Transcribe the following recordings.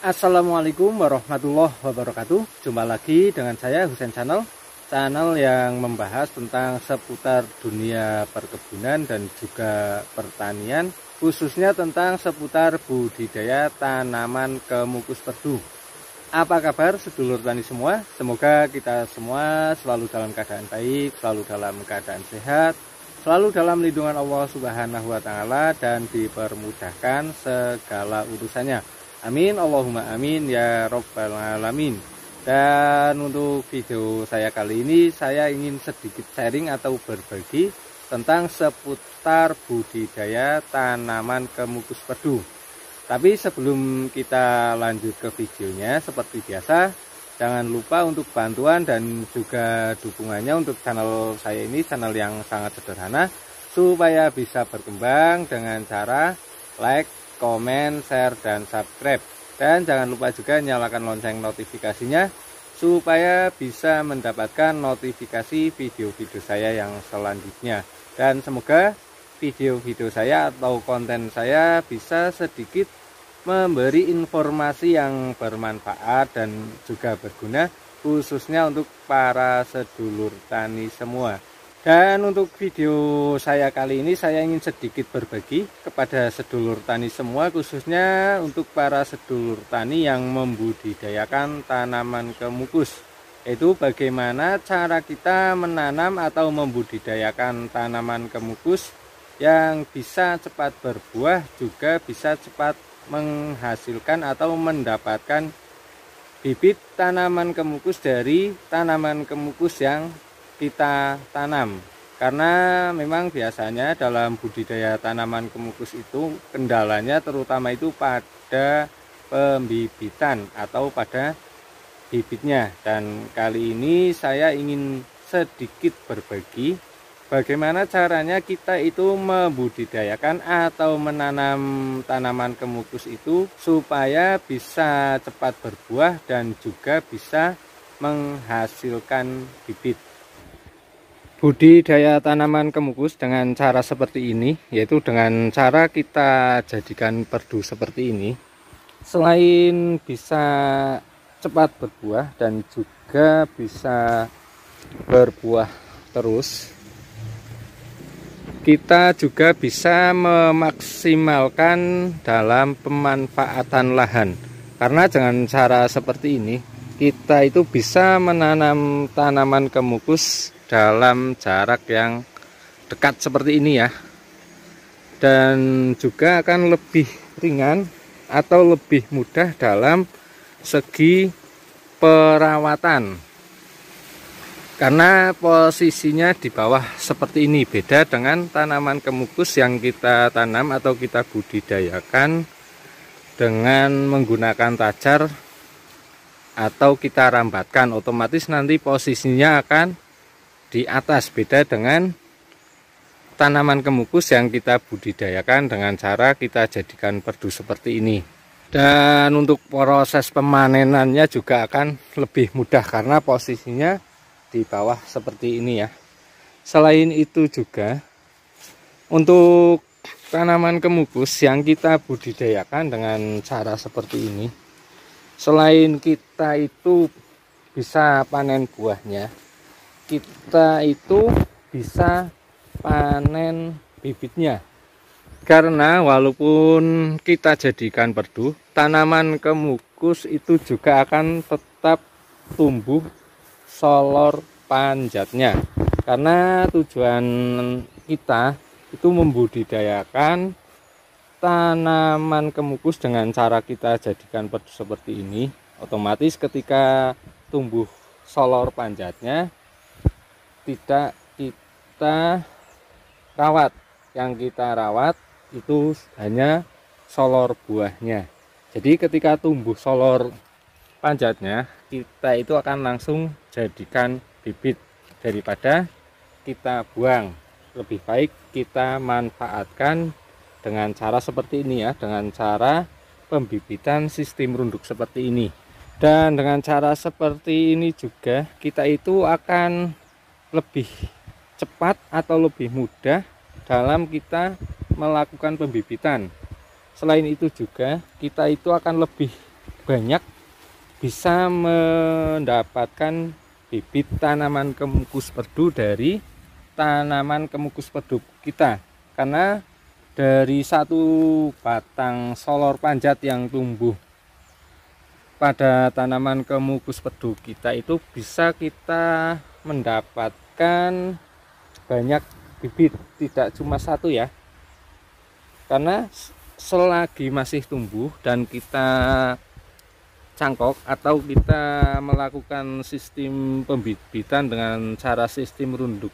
Assalamualaikum warahmatullahi wabarakatuh. Jumpa lagi dengan saya Husain Channel yang membahas tentang seputar dunia perkebunan dan juga pertanian, khususnya tentang seputar budidaya tanaman kemukus perdu. Apa kabar sedulur tani semua? Semoga kita semua selalu dalam keadaan baik, selalu dalam keadaan sehat, selalu dalam lindungan Allah Subhanahu wa Ta'ala, dan dipermudahkan segala urusannya. Amin, Allahumma amin ya Rabbal alamin. Dan untuk video saya kali ini, saya ingin sedikit sharing atau berbagi tentang seputar budidaya tanaman kemukus perdu. Tapi sebelum kita lanjut ke videonya, seperti biasa, jangan lupa untuk bantuan dan juga dukungannya untuk channel saya ini, channel yang sangat sederhana, supaya bisa berkembang dengan cara like, komen, share, dan subscribe. Dan jangan lupa juga nyalakan lonceng notifikasinya supaya bisa mendapatkan notifikasi video-video saya yang selanjutnya. Dan semoga video-video saya atau konten saya bisa sedikit memberi informasi yang bermanfaat dan juga berguna, khususnya untuk para sedulur tani semua. Dan untuk video saya kali ini, saya ingin sedikit berbagi kepada sedulur tani semua, khususnya untuk para sedulur tani yang membudidayakan tanaman kemukus, yaitu bagaimana cara kita menanam atau membudidayakan tanaman kemukus yang bisa cepat berbuah, juga bisa cepat menghasilkan atau mendapatkan bibit tanaman kemukus dari tanaman kemukus yang kita tanam. Karena memang biasanya dalam budidaya tanaman kemukus itu kendalanya terutama itu pada pembibitan atau pada bibitnya. Dan kali ini saya ingin sedikit berbagi bagaimana caranya kita itu membudidayakan atau menanam tanaman kemukus itu supaya bisa cepat berbuah dan juga bisa menghasilkan bibit. Budidaya tanaman kemukus dengan cara seperti ini, yaitu dengan cara kita jadikan perdu seperti ini, selain bisa cepat berbuah dan juga bisa berbuah terus, kita juga bisa memaksimalkan dalam pemanfaatan lahan. Karena dengan cara seperti ini, kita itu bisa menanam tanaman kemukus dalam jarak yang dekat seperti ini ya, dan juga akan lebih ringan atau lebih mudah dalam segi perawatan karena posisinya di bawah seperti ini. Beda dengan tanaman kemukus yang kita tanam atau kita budidayakan dengan menggunakan tajar atau kita rambatkan, otomatis nanti posisinya akan di atas. Beda dengan tanaman kemukus yang kita budidayakan dengan cara kita jadikan perdu seperti ini. Dan untuk proses pemanenannya juga akan lebih mudah karena posisinya di bawah seperti ini ya. Selain itu juga untuk tanaman kemukus yang kita budidayakan dengan cara seperti ini, selain kita itu bisa panen buahnya, kita itu bisa panen bibitnya. Karena walaupun kita jadikan perdu, tanaman kemukus itu juga akan tetap tumbuh solor panjatnya. Karena tujuan kita itu membudidayakan tanaman kemukus dengan cara kita jadikan perdu seperti ini, otomatis ketika tumbuh solor panjatnya tidak kita rawat. Yang kita rawat itu hanya solor buahnya. Jadi ketika tumbuh solor panjatnya, kita itu akan langsung jadikan bibit daripada kita buang. Lebih baik kita manfaatkan dengan cara seperti ini ya, dengan cara pembibitan sistem runduk seperti ini. Dan dengan cara seperti ini juga kita itu akan lebih cepat atau lebih mudah dalam kita melakukan pembibitan. Selain itu juga kita itu akan lebih banyak bisa mendapatkan bibit tanaman kemukus perdu dari tanaman kemukus perdu kita. Karena dari satu batang solor panjat yang tumbuh pada tanaman kemukus perdu kita itu bisa kita mendapatkan banyak bibit, tidak cuma satu ya. Karena selagi masih tumbuh dan kita cangkok atau kita melakukan sistem pembibitan dengan cara sistem runduk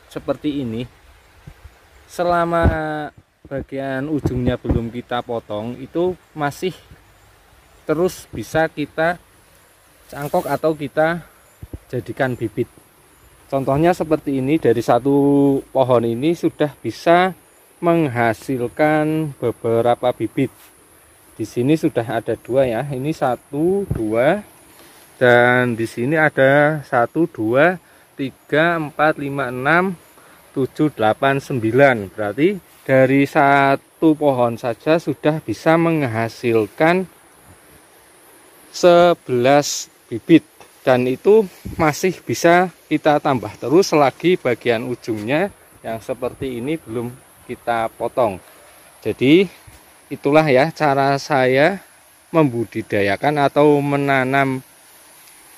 seperti ini, selama bagian ujungnya belum kita potong itu masih terus bisa kita cangkok atau kita jadikan bibit. Contohnya seperti ini, dari satu pohon ini sudah bisa menghasilkan beberapa bibit. Di sini sudah ada 2 ya, ini 1, 2, dan di sini ada 1, 2, 3, 4, 5, 6, 7, 8, 9. Berarti dari satu pohon saja sudah bisa menghasilkan 11 bibit, dan itu masih bisa kita tambah terus selagi bagian ujungnya yang seperti ini belum kita potong. Jadi itulah ya cara saya membudidayakan atau menanam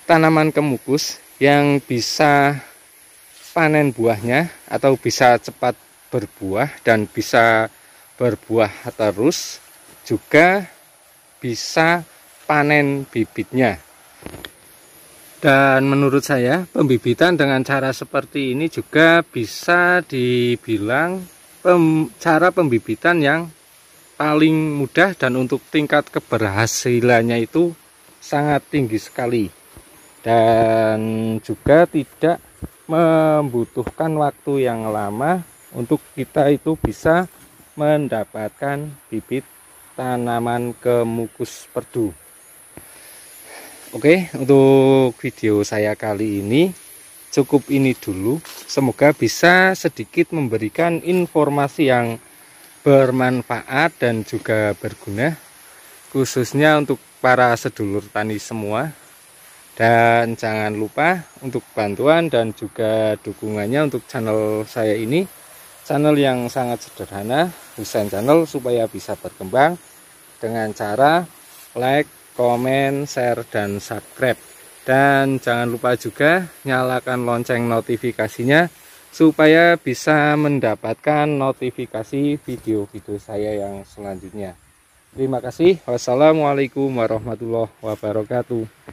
tanaman kemukus yang bisa panen buahnya atau bisa cepat berbuah dan bisa berbuah terus, juga bisa panen bibitnya. Dan menurut saya pembibitan dengan cara seperti ini juga bisa dibilang cara pembibitan yang paling mudah dan untuk tingkat keberhasilannya itu sangat tinggi sekali, dan juga tidak membutuhkan waktu yang lama untuk kita itu bisa mendapatkan bibit tanaman kemukus perdu. Oke, untuk video saya kali ini cukup ini dulu. Semoga bisa sedikit memberikan informasi yang bermanfaat dan juga berguna, khususnya untuk para sedulur tani semua. Dan jangan lupa untuk bantuan dan juga dukungannya untuk channel saya ini, channel yang sangat sederhana, Husein Channel, supaya bisa berkembang dengan cara like, komen, share, dan subscribe. Dan jangan lupa juga nyalakan lonceng notifikasinya supaya bisa mendapatkan notifikasi video-video saya yang selanjutnya. Terima kasih. Wassalamualaikum warahmatullahi wabarakatuh.